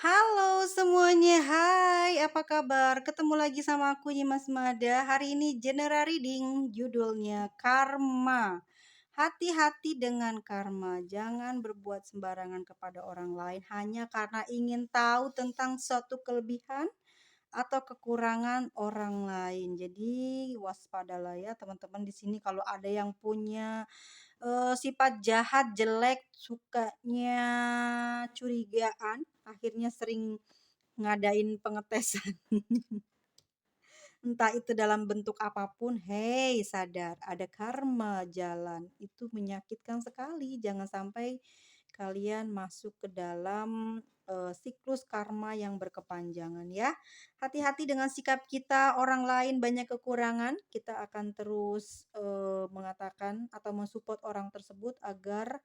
Halo semuanya, hai apa kabar? Ketemu lagi sama aku Nyimas Mada. Hari ini general reading, judulnya Karma. Hati-hati dengan karma, jangan berbuat sembarangan kepada orang lain hanya karena ingin tahu tentang suatu kelebihan atau kekurangan orang lain. Jadi waspadalah ya teman-teman di sini kalau ada yang punya sifat jahat, jelek, sukanya curigaan, akhirnya sering ngadain pengetesan. Entah itu dalam bentuk apapun, hei sadar, ada karma jalan. Itu menyakitkan sekali, jangan sampai kalian masuk ke dalam siklus karma yang berkepanjangan ya. Hati-hati dengan sikap kita, orang lain banyak kekurangan, kita akan terus mengatakan atau mensupport orang tersebut agar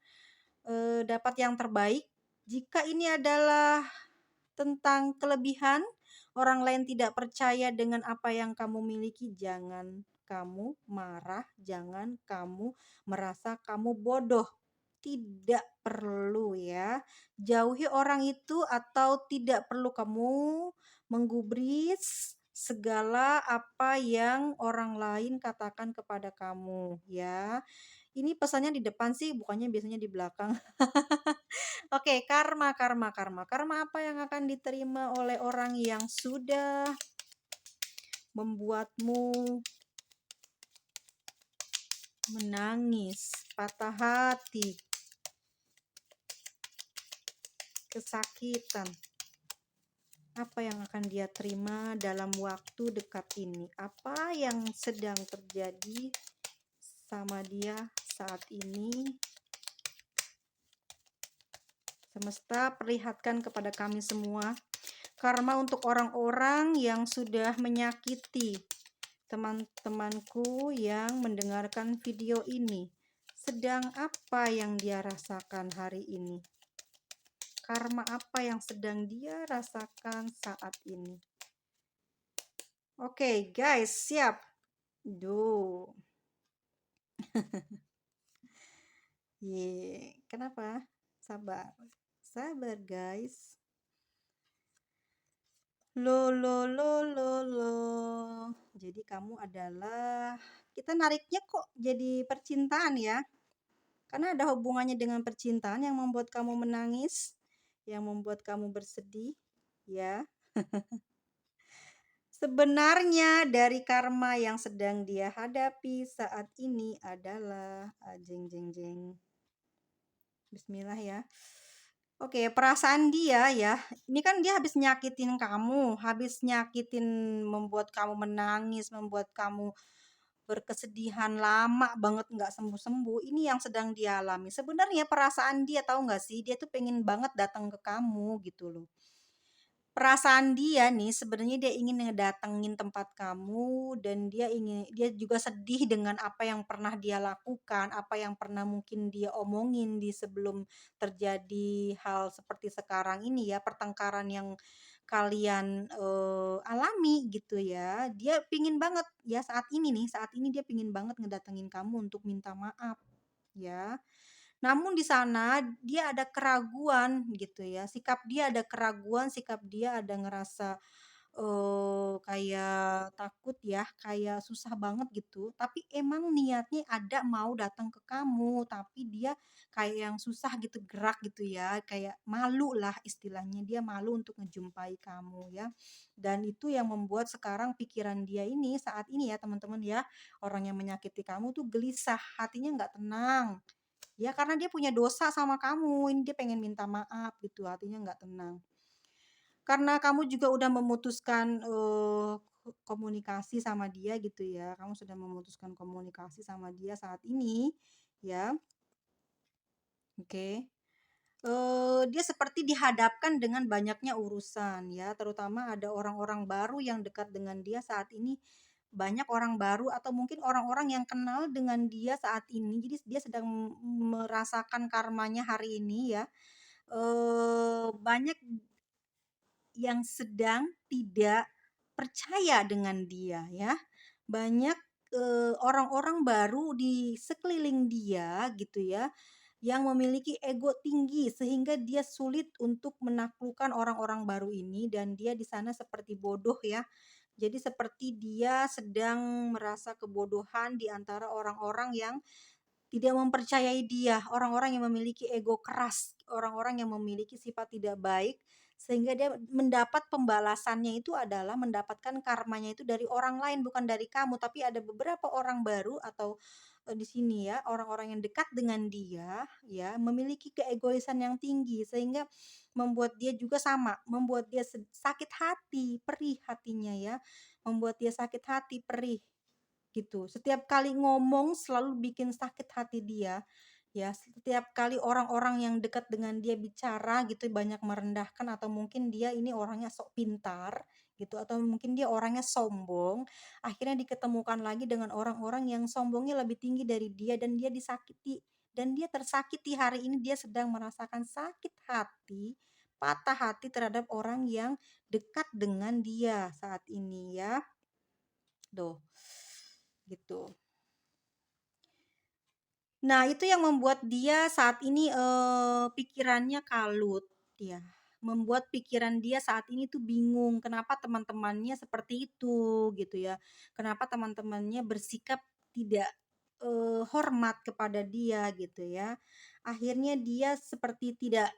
dapat yang terbaik. Jika ini adalah tentang kelebihan, orang lain tidak percaya dengan apa yang kamu miliki, jangan kamu marah, jangan kamu merasa kamu bodoh. Tidak perlu ya. Jauhi orang itu atau tidak perlu kamu menggubris segala apa yang orang lain katakan kepada kamu ya. Ini pesannya di depan sih, bukannya biasanya di belakang. Oke, karma, karma, karma. Karma apa yang akan diterima oleh orang yang sudah membuatmu menangis, patah hati, kesakitan. Apa yang akan dia terima dalam waktu dekat ini? Apa yang sedang terjadi sama dia saat ini? Semesta perlihatkan kepada kami semua karma untuk orang-orang yang sudah menyakiti teman-temanku yang mendengarkan video ini. Sedang apa yang dia rasakan hari ini? Karma apa yang sedang dia rasakan saat ini? Oke, guys, siap. Duh. Kenapa? Sabar. Sabar, guys. Lo lo lo lo lo. Jadi kamu adalah kita nariknya kok jadi percintaan ya? Karena ada hubungannya dengan percintaan yang membuat kamu menangis, yang membuat kamu bersedih, ya. Sebenarnya dari karma yang sedang dia hadapi saat ini adalah jeng jeng jeng. Bismillah ya. Oke, perasaan dia ya. Ini kan dia habis nyakitin kamu, habis nyakitin membuat kamu menangis, membuat kamu berkesedihan lama banget nggak sembuh-sembuh. Ini yang sedang dia alami. Sebenarnya perasaan dia tahu nggak sih, dia tuh pengen banget datang ke kamu gitu loh. Perasaan dia nih sebenarnya dia ingin ngedatengin tempat kamu dan dia juga sedih dengan apa yang pernah dia lakukan, apa yang pernah mungkin dia omongin di sebelum terjadi hal seperti sekarang ini ya, pertengkaran yang kalian alami gitu ya. Dia pingin banget ya saat ini dia pingin banget ngedatengin kamu untuk minta maaf ya. Namun di sana dia ada keraguan gitu ya, sikap dia ada keraguan, sikap dia ada ngerasa, kayak takut ya, kayak susah banget gitu, tapi emang niatnya ada mau datang ke kamu, tapi dia kayak yang susah gitu gerak gitu ya, kayak malu lah istilahnya, dia malu untuk ngejumpai kamu ya. Dan itu yang membuat sekarang pikiran dia ini saat ini ya teman-teman ya, orang yang menyakiti kamu tuh gelisah, hatinya nggak tenang. Ya karena dia punya dosa sama kamu, ini dia pengen minta maaf gitu, hatinya nggak tenang. Karena kamu juga udah memutuskan, komunikasi sama dia gitu ya, kamu sudah memutuskan komunikasi sama dia saat ini, ya, oke. Dia seperti dihadapkan dengan banyaknya urusan ya, terutama ada orang-orang baru yang dekat dengan dia saat ini, banyak orang baru atau mungkin orang-orang yang kenal dengan dia saat ini, jadi dia sedang merasakan karmanya hari ini ya. Banyak yang sedang tidak percaya dengan dia ya. Banyak, orang-orang baru di sekeliling dia gitu ya, yang memiliki ego tinggi sehingga dia sulit untuk menaklukkan orang-orang baru ini dan dia di sana seperti bodoh ya. Jadi seperti dia sedang merasa kebodohan di antara orang-orang yang tidak mempercayai dia, orang-orang yang memiliki ego keras, orang-orang yang memiliki sifat tidak baik, sehingga dia mendapat pembalasannya itu adalah mendapatkan karmanya itu dari orang lain, bukan dari kamu. Tapi ada beberapa orang baru atau di sini ya, orang-orang yang dekat dengan dia, ya, memiliki keegoisan yang tinggi, sehingga membuat dia juga sama, membuat dia sakit hati, perih hatinya ya, membuat dia sakit hati, perih. Gitu. Setiap kali ngomong selalu bikin sakit hati dia, ya. Setiap kali orang-orang yang dekat dengan dia bicara gitu banyak merendahkan atau mungkin dia ini orangnya sok pintar gitu atau mungkin dia orangnya sombong, akhirnya diketemukan lagi dengan orang-orang yang sombongnya lebih tinggi dari dia dan dia disakiti dan dia tersakiti hari ini dia sedang merasakan sakit hati, patah hati terhadap orang yang dekat dengan dia saat ini ya. Tuh. Gitu. Nah, itu yang membuat dia saat ini, pikirannya kalut, ya. Membuat pikiran dia saat ini tuh bingung, kenapa teman-temannya seperti itu, gitu ya. Kenapa teman-temannya bersikap tidak, hormat kepada dia, gitu ya. Akhirnya dia seperti tidak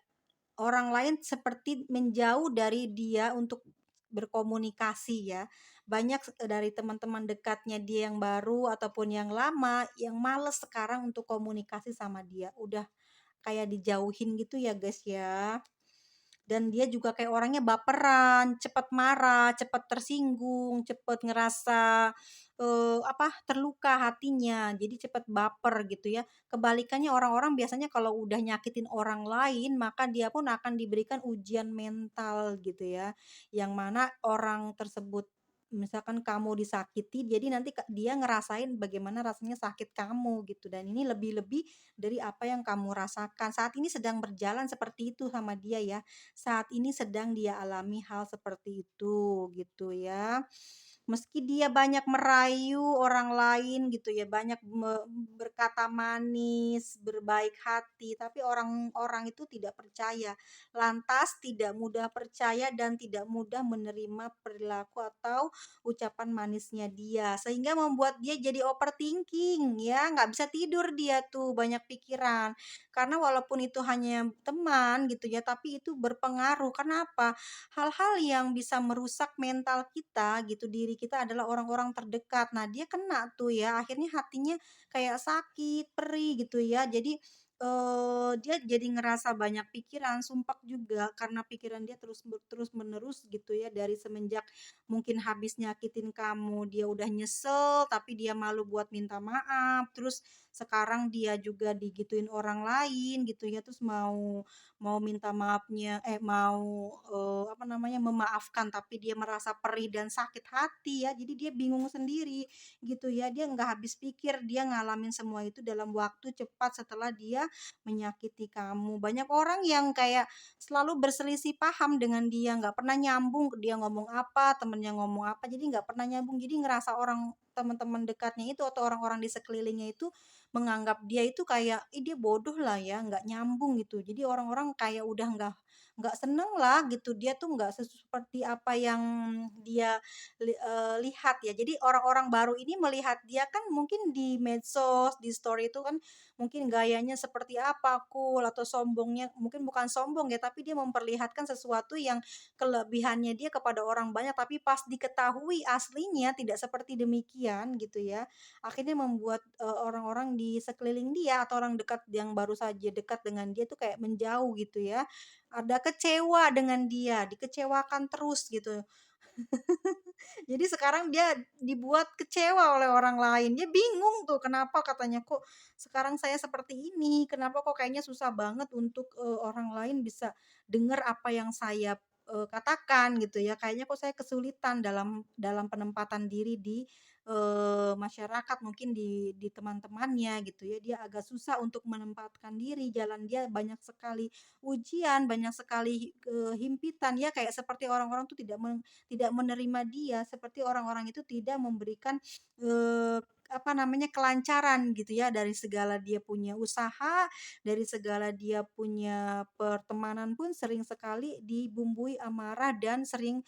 orang lain seperti menjauh dari dia untuk berkomunikasi ya. Banyak dari teman-teman dekatnya dia yang baru ataupun yang lama yang males sekarang untuk komunikasi sama dia. Udah kayak dijauhin gitu ya guys ya. Dan dia juga kayak orangnya baperan, cepat marah, cepat tersinggung, cepat ngerasa, terluka hatinya, jadi cepat baper gitu ya. Kebalikannya orang-orang biasanya kalau udah nyakitin orang lain, maka dia pun akan diberikan ujian mental gitu ya, yang mana orang tersebut misalkan kamu disakiti, jadi nanti dia ngerasain bagaimana rasanya sakit kamu gitu, dan ini lebih-lebih dari apa yang kamu rasakan. Saat ini sedang berjalan seperti itu sama dia ya. Saat ini sedang dia alami hal seperti itu, gitu ya. Meski dia banyak merayu orang lain gitu ya, banyak berkata manis, berbaik hati, tapi orang-orang itu tidak percaya. Lantas tidak mudah percaya dan tidak mudah menerima perilaku atau ucapan manisnya dia, sehingga membuat dia jadi overthinking ya, nggak bisa tidur dia tuh, banyak pikiran. Karena walaupun itu hanya teman gitu ya, tapi itu berpengaruh. Kenapa? Hal-hal yang bisa merusak mental kita gitu, diri kita adalah orang-orang terdekat. Nah, dia kena tuh ya, akhirnya hatinya kayak sakit, perih gitu ya. Jadi dia jadi ngerasa banyak pikiran, sumpek juga karena pikiran dia terus menerus gitu ya dari semenjak mungkin habis nyakitin kamu, dia udah nyesel tapi dia malu buat minta maaf. Terus sekarang dia juga digituin orang lain gitu ya, terus mau mau minta maafnya mau, memaafkan tapi dia merasa perih dan sakit hati ya, jadi dia bingung sendiri gitu ya, dia nggak habis pikir, dia ngalamin semua itu dalam waktu cepat setelah dia menyakiti kamu. Banyak orang yang kayak selalu berselisih paham dengan dia, nggak pernah nyambung, dia ngomong apa, temennya ngomong apa, jadi nggak pernah nyambung. Jadi ngerasa orang teman-teman dekatnya itu atau orang-orang di sekelilingnya itu menganggap dia itu kayak, "Ih, dia bodoh lah ya, nggak nyambung," gitu. Jadi orang-orang kayak udah nggak seneng lah gitu, dia tuh nggak seperti apa yang dia lihat ya. Jadi orang-orang baru ini melihat dia kan mungkin di medsos, di story itu kan mungkin gayanya seperti apa, cool atau sombongnya mungkin bukan sombong ya, tapi dia memperlihatkan sesuatu yang kelebihannya dia kepada orang banyak, tapi pas diketahui aslinya tidak seperti demikian gitu ya. Akhirnya membuat, orang-orang di sekeliling dia atau orang dekat yang baru saja dekat dengan dia tuh kayak menjauh gitu ya. Ada kecewa dengan dia, dikecewakan terus gitu. Jadi sekarang dia dibuat kecewa oleh orang lain. Dia bingung tuh kenapa katanya, "Kok sekarang saya seperti ini? Kenapa kok kayaknya susah banget untuk, orang lain bisa dengar apa yang saya, katakan," gitu ya. "Kayaknya kok saya kesulitan dalam dalam penempatan diri di, masyarakat, mungkin di teman-temannya," gitu ya. Dia agak susah untuk menempatkan diri, jalan dia banyak sekali ujian, banyak sekali, himpitan, ya kayak seperti orang-orang tuh tidak menerima dia, seperti orang-orang itu tidak memberikan, apa namanya, kelancaran gitu ya, dari segala dia punya usaha, dari segala dia punya pertemanan pun sering sekali dibumbui amarah dan sering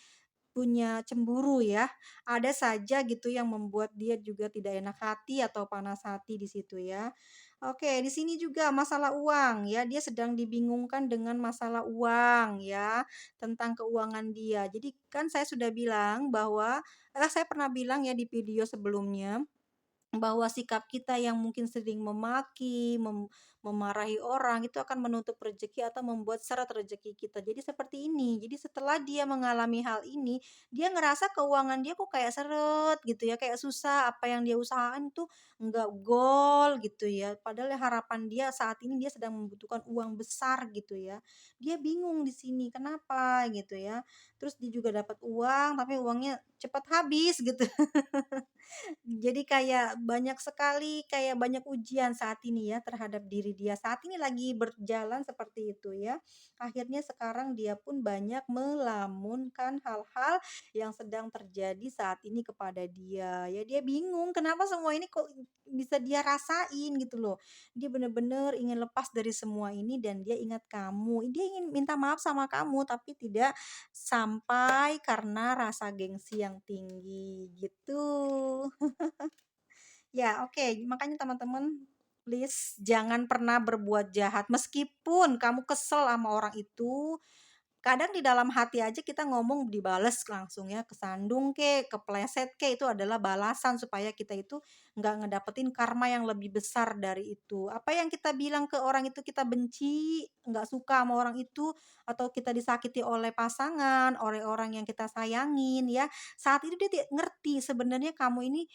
punya cemburu ya. Ada saja gitu yang membuat dia juga tidak enak hati atau panas hati di situ ya. Oke, di sini juga masalah uang ya, dia sedang dibingungkan dengan masalah uang ya, tentang keuangan dia. Jadi kan saya sudah bilang bahwa saya pernah bilang ya di video sebelumnya bahwa sikap kita yang mungkin sering memaki, memarahi orang itu akan menutup rezeki atau membuat seret rezeki kita. Jadi seperti ini. Jadi setelah dia mengalami hal ini, dia ngerasa keuangan dia kok kayak seret gitu ya, kayak susah. Apa yang dia usahakan tuh nggak gol gitu ya. Padahal harapan dia saat ini dia sedang membutuhkan uang besar gitu ya. Dia bingung di sini kenapa gitu ya. Terus dia juga dapat uang tapi uangnya cepat habis gitu. Jadi kayak banyak sekali, kayak banyak ujian saat ini ya terhadap diri dia. Saat ini lagi berjalan seperti itu ya. Akhirnya sekarang dia pun banyak melamunkan hal-hal yang sedang terjadi saat ini kepada dia. Ya dia bingung kenapa semua ini kok bisa dia rasain gitu loh. Dia benar-benar ingin lepas dari semua ini dan dia ingat kamu. Dia ingin minta maaf sama kamu tapi tidak sampai karena rasa gengsi yang tinggi gitu. Ya, oke. Makanya teman-teman, please jangan pernah berbuat jahat. Meskipun kamu kesel sama orang itu, kadang di dalam hati aja kita ngomong dibales langsung ya, kesandung kek, kepleset kek, itu adalah balasan supaya kita itu nggak ngedapetin karma yang lebih besar dari itu. Apa yang kita bilang ke orang itu kita benci, nggak suka sama orang itu, atau kita disakiti oleh pasangan, oleh orang yang kita sayangin ya, saat itu dia tidak ngerti sebenarnya kamu ini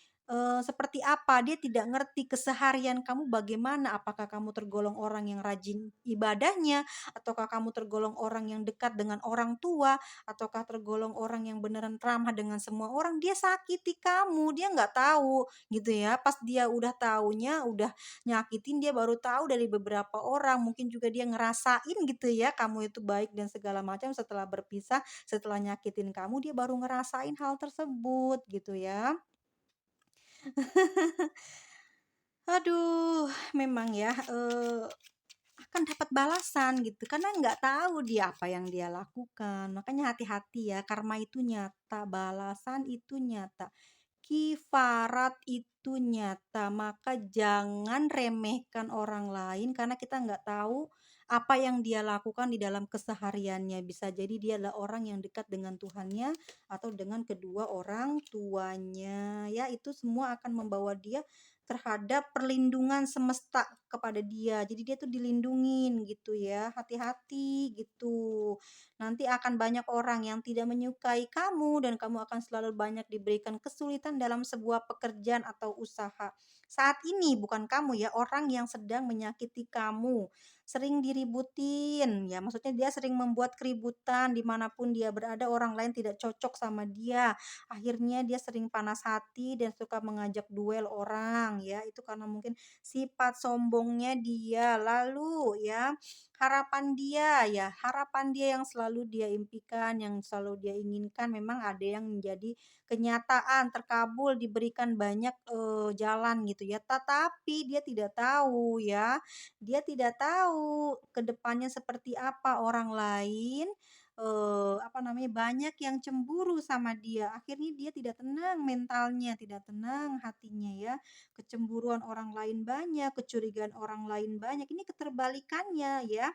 seperti apa, dia tidak ngerti keseharian kamu bagaimana, apakah kamu tergolong orang yang rajin ibadahnya, ataukah kamu tergolong orang yang dekat dengan orang tua, ataukah tergolong orang yang beneran ramah dengan semua orang, dia sakiti kamu, dia nggak tahu gitu ya. Pas dia udah taunya, udah nyakitin, dia baru tahu dari beberapa orang, mungkin juga dia ngerasain gitu ya, kamu itu baik dan segala macam setelah berpisah, setelah nyakitin kamu, dia baru ngerasain hal tersebut gitu ya. Aduh, memang ya, akan dapat balasan gitu, karena nggak tahu dia apa yang dia lakukan. Makanya hati-hati ya, karma itu nyata, balasan itu nyata, kifarat itu nyata. Maka jangan remehkan orang lain karena kita nggak tahu apa yang dia lakukan di dalam kesehariannya. Bisa jadi dia adalah orang yang dekat dengan Tuhannya atau dengan kedua orang tuanya. Ya, itu semua akan membawa dia terhadap perlindungan semesta kepada dia. Jadi dia tuh dilindungin gitu ya. Hati-hati gitu. Nanti akan banyak orang yang tidak menyukai kamu dan kamu akan selalu banyak diberikan kesulitan dalam sebuah pekerjaan atau usaha. Saat ini bukan kamu ya, orang yang sedang menyakiti kamu, sering diributin ya, maksudnya dia sering membuat keributan dimanapun dia berada, orang lain tidak cocok sama dia. Akhirnya dia sering panas hati dan suka mengajak duel orang ya, itu karena mungkin sifat sombongnya dia. Lalu ya, harapan dia yang selalu dia impikan, yang selalu dia inginkan memang ada yang menjadi kenyataan, terkabul, diberikan banyak, jalan gitu ya. Tetapi dia tidak tahu ya, dia tidak tahu ke depannya seperti apa orang lain, apa namanya, banyak yang cemburu sama dia. Akhirnya dia tidak tenang mentalnya, tidak tenang hatinya ya. Kecemburuan orang lain banyak, kecurigaan orang lain banyak. Ini keterbalikannya ya.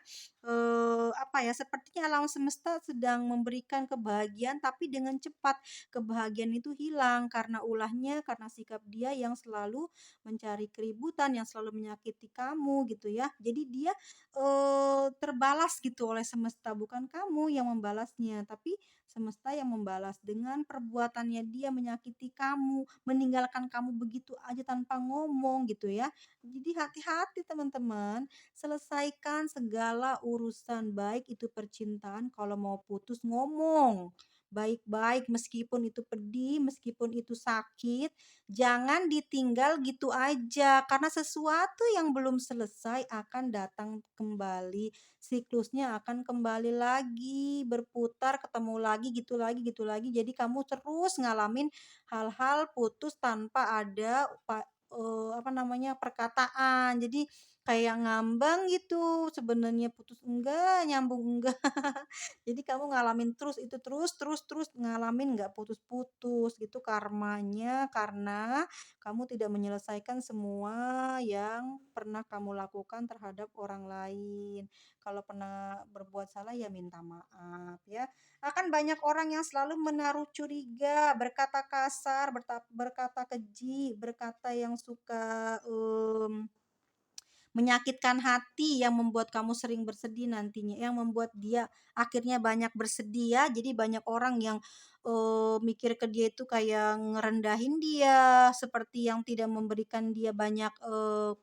Apa ya, sepertinya alam semesta sedang memberikan kebahagiaan tapi dengan cepat. Kebahagiaan itu hilang karena ulahnya, karena sikap dia yang selalu mencari keributan, yang selalu menyakiti kamu gitu ya. Jadi dia terbalas gitu oleh semesta, bukan kamu yang membalasnya, tapi semesta yang membalas dengan perbuatannya dia menyakiti kamu, meninggalkan kamu begitu aja tanpa ngomong gitu ya. Jadi hati-hati teman-teman, selesaikan segala urusan baik itu percintaan, kalau mau putus ngomong baik-baik meskipun itu pedih, meskipun itu sakit, jangan ditinggal gitu aja karena sesuatu yang belum selesai akan datang kembali. Siklusnya akan kembali lagi, berputar, ketemu lagi, gitu lagi, gitu lagi. Jadi kamu terus ngalamin hal-hal putus tanpa ada perkataan. Jadi kayak ngambang gitu, sebenarnya putus enggak, nyambung enggak. Jadi kamu ngalamin terus itu, terus terus terus ngalamin nggak putus-putus, gitu karmanya karena kamu tidak menyelesaikan semua yang pernah kamu lakukan terhadap orang lain. Kalau pernah berbuat salah ya minta maaf ya. Akan banyak orang yang selalu menaruh curiga, berkata kasar, berkata keji, berkata yang suka menyakitkan hati yang membuat kamu sering bersedih nantinya, yang membuat dia akhirnya banyak bersedih ya. Jadi banyak orang yang, mikir ke dia itu kayak ngerendahin dia, seperti yang tidak memberikan dia banyak,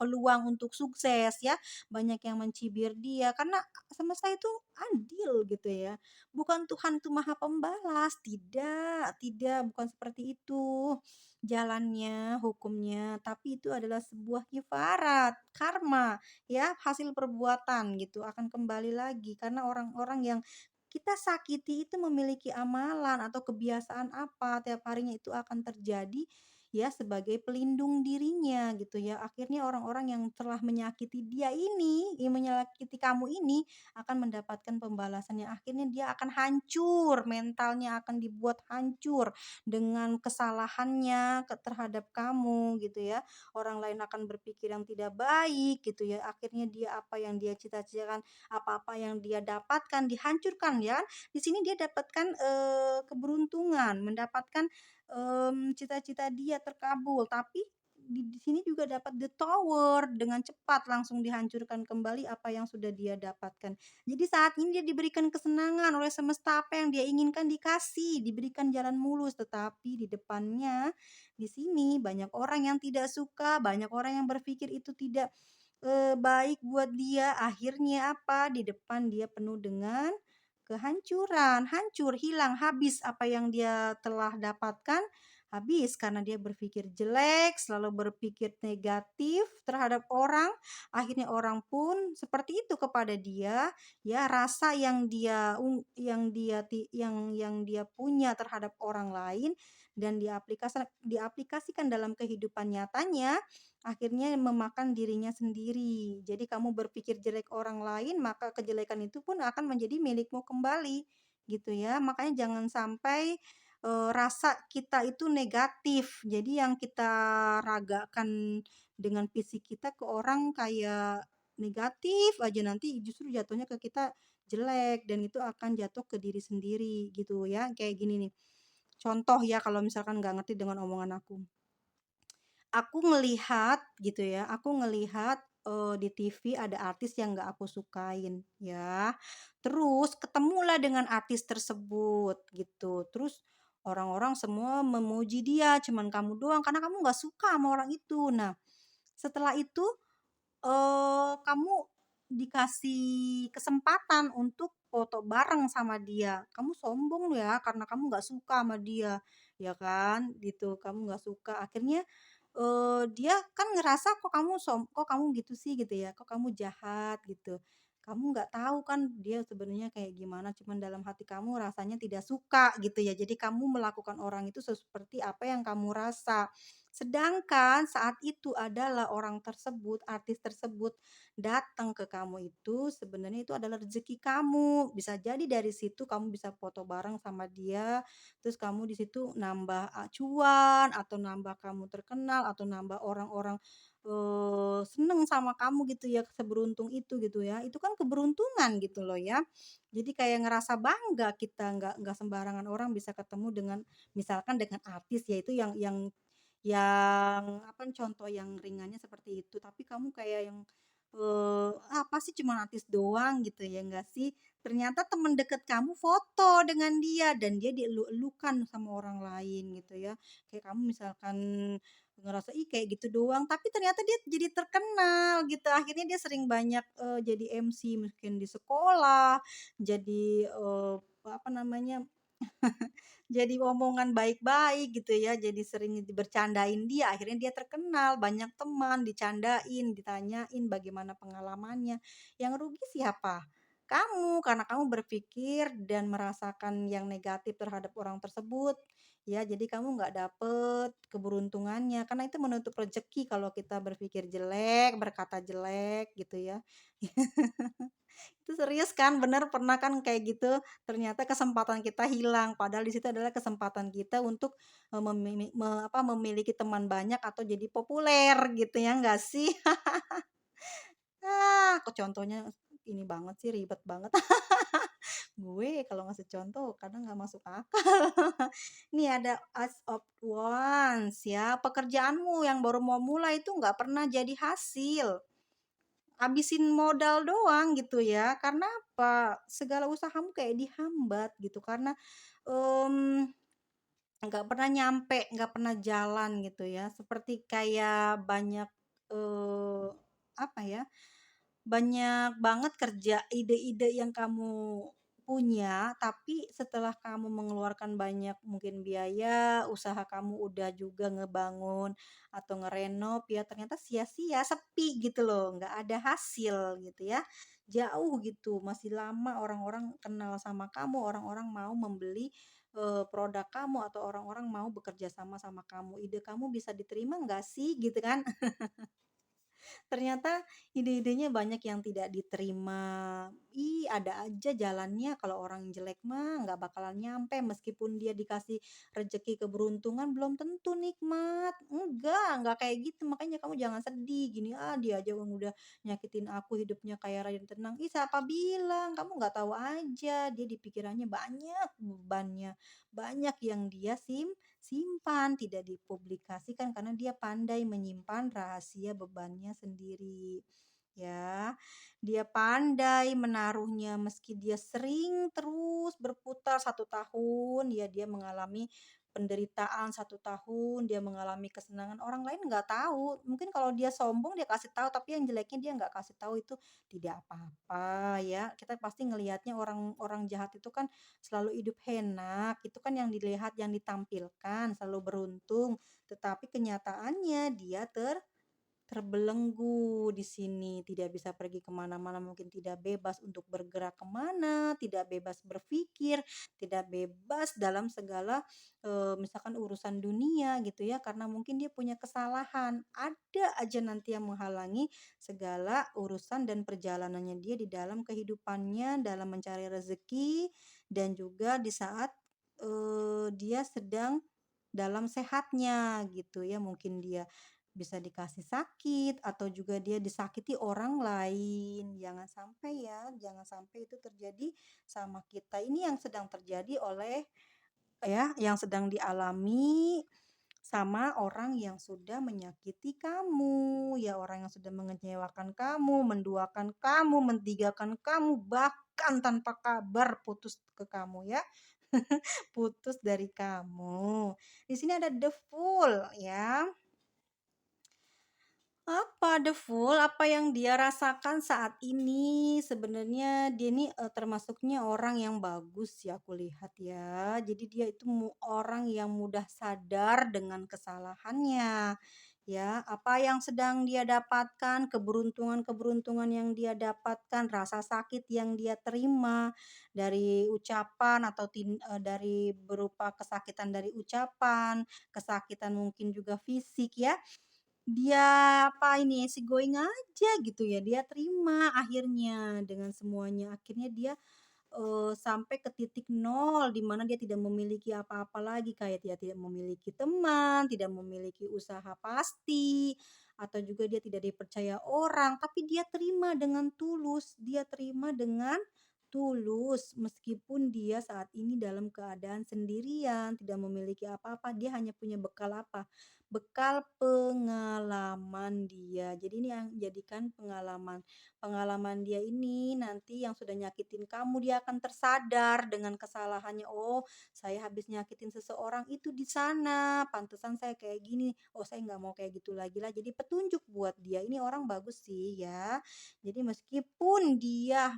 peluang untuk sukses ya. Banyak yang mencibir dia karena semesta itu adil gitu ya. Bukan Tuhan itu Maha Pembalas, tidak tidak, bukan seperti itu jalannya, hukumnya, tapi itu adalah sebuah kifarat, karma, ya, hasil perbuatan gitu akan kembali lagi karena orang-orang yang kita sakiti itu memiliki amalan atau kebiasaan apa tiap harinya itu akan terjadi ya sebagai pelindung dirinya gitu ya. Akhirnya orang-orang yang telah menyakiti dia ini, yang menyakiti kamu ini akan mendapatkan pembalasannya. Akhirnya dia akan hancur, mentalnya akan dibuat hancur dengan kesalahannya terhadap kamu gitu ya. Orang lain akan berpikir yang tidak baik gitu ya. Akhirnya dia apa yang dia cita-citakan, apa-apa yang dia dapatkan dihancurkan ya. Di sini dia dapatkan keberuntungan, mendapatkan cita-cita dia terkabul, tapi di sini juga dapat the tower dengan cepat langsung dihancurkan kembali apa yang sudah dia dapatkan. Jadi saat ini dia diberikan kesenangan oleh semesta, apa yang dia inginkan dikasih, diberikan jalan mulus, tetapi di depannya di sini banyak orang yang tidak suka, banyak orang yang berpikir itu tidak baik buat dia. Akhirnya apa? Di depan dia penuh dengan kehancuran, hancur, hilang, habis apa yang dia telah dapatkan, habis karena dia berpikir jelek, selalu berpikir negatif terhadap orang. Akhirnya orang pun seperti itu kepada dia, ya rasa yang dia punya terhadap orang lain dan diaplikasikan dalam kehidupan nyatanya, akhirnya memakan dirinya sendiri. Jadi kamu berpikir jelek orang lain, maka kejelekan itu pun akan menjadi milikmu kembali, gitu ya. Makanya jangan sampai, rasa kita itu negatif. Jadi yang kita ragakan dengan fisik kita ke orang kayak negatif aja, nanti justru jatuhnya ke kita jelek dan itu akan jatuh ke diri sendiri, gitu ya. Kayak gini nih, contoh ya kalau misalkan nggak ngerti dengan omongan aku. Aku ngelihat gitu ya, aku ngelihat, di TV ada artis yang nggak aku sukain ya. Terus ketemulah dengan artis tersebut gitu. Terus orang-orang semua memuji dia, cuman kamu doang karena kamu nggak suka sama orang itu. Nah, setelah itu, kamu dikasih kesempatan untuk foto bareng sama dia. Kamu sombong ya karena kamu nggak suka sama dia, ya kan, gitu. Kamu nggak suka, akhirnya dia kan ngerasa kok kamu gitu sih gitu ya, kok kamu jahat gitu. Kamu nggak tahu kan dia sebenarnya kayak gimana, cuman dalam hati kamu rasanya tidak suka gitu ya. Jadi kamu melakukan orang itu seperti apa yang kamu rasa. Sedangkan saat itu adalah orang tersebut, artis tersebut datang ke kamu itu sebenarnya itu adalah rezeki kamu. Bisa jadi dari situ kamu bisa foto bareng sama dia, terus kamu di situ nambah cuan atau nambah kamu terkenal atau nambah orang-orang, seneng sama kamu gitu ya, seberuntung itu gitu ya. Itu kan keberuntungan gitu loh ya. Jadi kayak ngerasa bangga kita, nggak sembarangan orang bisa ketemu dengan misalkan dengan artis ya, itu yang apa, contoh yang ringannya seperti itu, tapi kamu kayak yang, apa sih cuma artis doang gitu ya, enggak sih? Ternyata teman dekat kamu foto dengan dia dan dia dieluk-elukan sama orang lain gitu ya. Kayak kamu misalkan ngerasa, "Ih kayak gitu doang," tapi ternyata dia jadi terkenal gitu. Akhirnya dia sering banyak, jadi MC mungkin di sekolah, jadi, apa namanya, jadi omongan baik-baik gitu ya, jadi sering bercandain dia, akhirnya dia terkenal, banyak teman, dicandain, ditanyain bagaimana pengalamannya. Yang rugi siapa? kamu, karena kamu berpikir dan merasakan yang negatif terhadap orang tersebut, ya. Jadi kamu nggak dapet keberuntungannya, karena itu menutup rezeki kalau kita berpikir jelek, berkata jelek gitu ya. Itu serius kan, bener pernah kan kayak gitu, ternyata kesempatan kita hilang, padahal di situ adalah kesempatan kita untuk, memiliki teman banyak atau jadi populer gitu ya nggak sih? Aku contohnya ini banget sih, ribet banget. Gue kalau ngasih contoh kadang nggak masuk akal. Nih ada as of once ya, pekerjaanmu yang baru mau mulai itu nggak pernah jadi hasil. Habisin modal doang gitu ya, karena apa? Segala usahamu kayak dihambat gitu karena, mmm, nggak pernah nyampe, nggak pernah jalan gitu ya. Seperti kayak banyak, apa ya, banyak banget kerja ide-ide yang kamu punya, tapi setelah kamu mengeluarkan banyak mungkin biaya, usaha kamu udah juga ngebangun atau ngerenov ya ternyata sia-sia, sepi gitu loh, nggak ada hasil gitu ya. Jauh gitu, masih lama orang-orang kenal sama kamu, orang-orang mau membeli, produk kamu atau orang-orang mau bekerja sama sama kamu. Ide kamu bisa diterima nggak sih? Gitu kan. Ternyata ide-idenya banyak yang tidak diterima. Ada aja jalannya kalau orang jelek mah nggak bakalan nyampe meskipun dia dikasih rezeki keberuntungan belum tentu nikmat. Enggak kayak gitu. Makanya kamu jangan sedih gini, dia aja yang udah nyakitin aku hidupnya kayak raya dan tenang. Siapa bilang? Kamu nggak tahu aja. Dia di pikirannya banyak bebannya, banyak yang dia simpan, tidak dipublikasikan karena dia pandai menyimpan rahasia bebannya sendiri. Ya, dia pandai menaruhnya meski dia sering terus berputar 1 tahun, ya dia mengalami penderitaan 1 tahun, dia mengalami kesenangan, orang lain nggak tahu. Mungkin kalau dia sombong dia kasih tahu, tapi yang jeleknya dia nggak kasih tahu itu tidak apa-apa ya. Kita pasti ngelihatnya orang-orang jahat itu kan selalu hidup enak, itu kan yang dilihat, yang ditampilkan, selalu beruntung, tetapi kenyataannya dia terbelenggu di sini, tidak bisa pergi kemana-mana, mungkin tidak bebas untuk bergerak kemana, tidak bebas berpikir, tidak bebas dalam segala, misalkan urusan dunia gitu ya, karena mungkin dia punya kesalahan. Ada aja nanti yang menghalangi segala urusan dan perjalanannya dia di dalam kehidupannya, dalam mencari rezeki, dan juga di saat, dia sedang dalam sehatnya gitu ya, mungkin dia bisa dikasih sakit atau juga dia disakiti orang lain. Jangan sampai ya, jangan sampai itu terjadi sama kita. Ini yang sedang terjadi oleh ya, yang sedang dialami sama orang yang sudah menyakiti kamu, ya orang yang sudah mengecewakan kamu, menduakan kamu, mentigakan kamu, bahkan tanpa kabar putus ke kamu ya. Putus dari kamu. Di sini ada the fool ya. Apa the fool, apa yang dia rasakan saat ini sebenarnya dia ini, termasuknya orang yang bagus ya aku lihat ya. Jadi dia itu orang yang mudah sadar dengan kesalahannya, ya. Apa yang sedang dia dapatkan, keberuntungan-keberuntungan yang dia dapatkan, rasa sakit yang dia terima dari ucapan atau dari berupa kesakitan dari ucapan, kesakitan mungkin juga fisik ya. Dia apa ini, easygoing aja gitu ya, dia terima akhirnya dengan semuanya. Akhirnya dia, sampai ke titik nol di mana dia tidak memiliki apa-apa lagi, kayak dia tidak memiliki teman, tidak memiliki usaha pasti, atau juga dia tidak dipercaya orang, tapi dia terima dengan tulus, dia terima dengan tulus meskipun dia saat ini dalam keadaan sendirian, tidak memiliki apa-apa, dia hanya punya bekal apa? Bekal pengalaman dia. Jadi ini yang jadikan pengalaman. Pengalaman dia ini nanti yang sudah nyakitin kamu, dia akan tersadar dengan kesalahannya. Oh, saya habis nyakitin seseorang itu di sana. Pantesan saya kayak gini. Oh, saya nggak mau kayak gitu lagi lah. Jadi petunjuk buat dia. Ini orang bagus sih ya. Jadi meskipun dia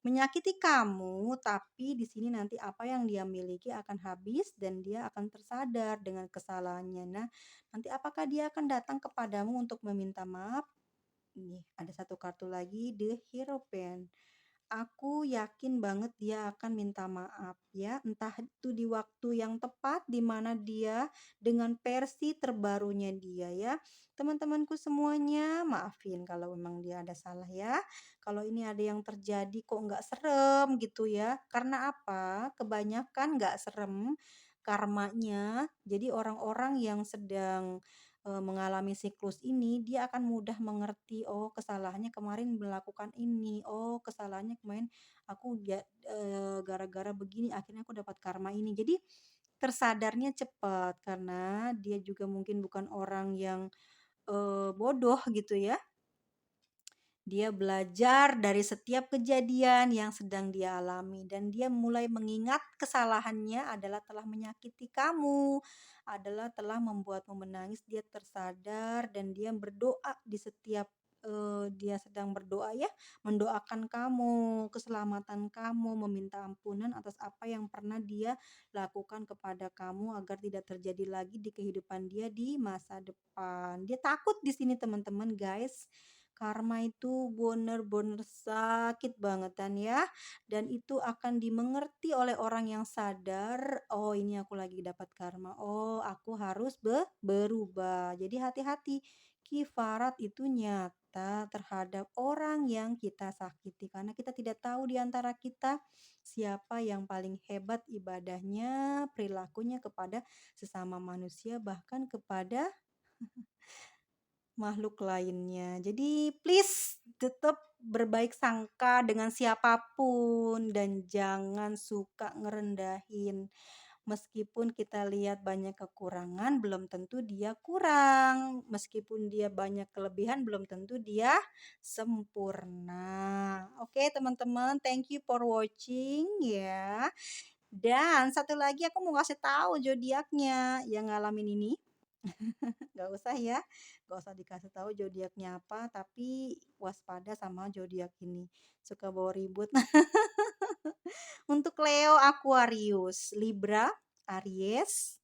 menyakiti kamu, tapi di sini nanti apa yang dia miliki akan habis dan dia akan tersadar dengan kesalahannya. Nah, nanti apakah dia akan datang kepadamu untuk meminta maaf? Nih, ada satu kartu lagi, The Hierophant. aku yakin banget dia akan minta maaf ya, entah itu di waktu yang tepat di mana dia dengan versi terbarunya dia ya. Teman-temanku semuanya, maafin kalau memang dia ada salah ya. Kalau ini ada yang terjadi kok nggak serem gitu ya. Karena apa? Kebanyakan nggak serem karmanya. Jadi orang-orang yang sedang mengalami siklus ini, dia akan mudah mengerti, "Oh, kesalahannya kemarin melakukan ini. Oh, kesalahannya kemarin aku gara-gara begini akhirnya aku dapat karma ini." Jadi tersadarnya cepat karena dia juga mungkin bukan orang yang, bodoh gitu ya. Dia belajar dari setiap kejadian yang sedang dia alami dan dia mulai mengingat kesalahannya adalah telah menyakiti kamu, adalah telah membuatmu menangis. Dia tersadar dan dia berdoa di setiap dia sedang berdoa ya, mendoakan kamu, keselamatan kamu, meminta ampunan atas apa yang pernah dia lakukan kepada kamu agar tidak terjadi lagi di kehidupan dia di masa depan. Dia takut di sini teman-teman, guys. Karma itu bener-bener sakit bangetan ya, dan itu akan dimengerti oleh orang yang sadar, "Oh, ini aku lagi dapat karma. Oh, aku harus berubah." Jadi hati-hati, kifarat itu nyata terhadap orang yang kita sakiti karena kita tidak tahu di antara kita siapa yang paling hebat ibadahnya, perilakunya kepada sesama manusia, bahkan kepada makhluk lainnya. Jadi please tetap berbaik sangka dengan siapapun dan jangan suka ngerendahin. Meskipun kita lihat banyak kekurangan, belum tentu dia kurang. Meskipun dia banyak kelebihan, belum tentu dia sempurna. Oke, teman-teman, thank you for watching ya. Dan satu lagi aku mau kasih tahu zodiaknya yang ngalamin ini. Nggak usah ya, nggak usah dikasih tahu zodiaknya apa, tapi waspada sama zodiak ini, suka bawa ribut. Untuk Leo, Aquarius, Libra, Aries,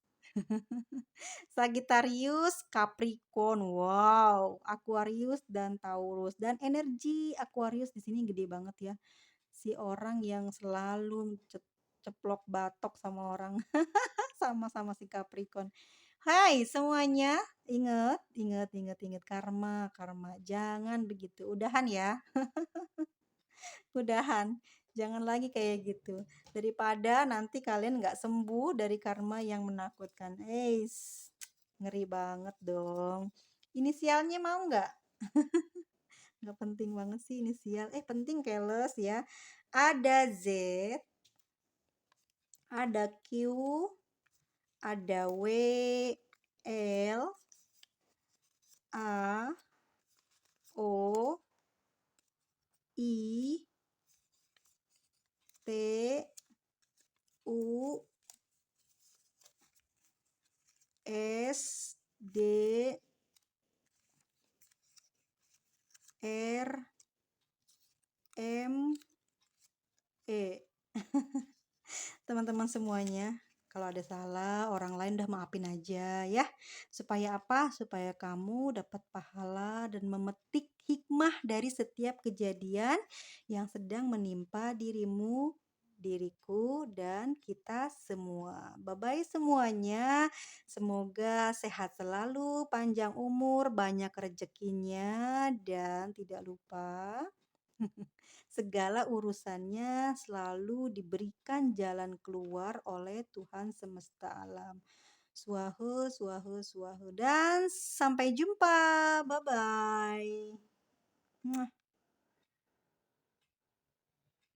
Sagittarius, Capricorn. Wow, Aquarius dan Taurus. Dan energi Aquarius di sini gede banget ya. Si orang yang selalu ceplok batok sama orang. Sama-sama si Capricorn. Hai semuanya, ingat, ingat, ingat, ingat karma, karma. Jangan begitu. Udahan ya, udahan. Jangan lagi kayak gitu. Daripada nanti kalian nggak sembuh dari karma yang menakutkan. Ngeri banget dong. Inisialnya mau nggak? Nggak penting banget sih inisial. Penting keles ya. Ada Z, ada Q, ada W, L, A, O, I, T, U, S, D, R, M, E. Teman-teman semuanya, kalau ada salah orang lain udah maafin aja ya. Supaya apa? Supaya kamu dapat pahala dan memetik hikmah dari setiap kejadian yang sedang menimpa dirimu, diriku, dan kita semua. Bye-bye semuanya. Semoga sehat selalu, panjang umur, banyak rezekinya, dan tidak lupa segala urusannya selalu diberikan jalan keluar oleh Tuhan semesta alam. Swahu, swahu, swahu. Dan sampai jumpa. Bye-bye.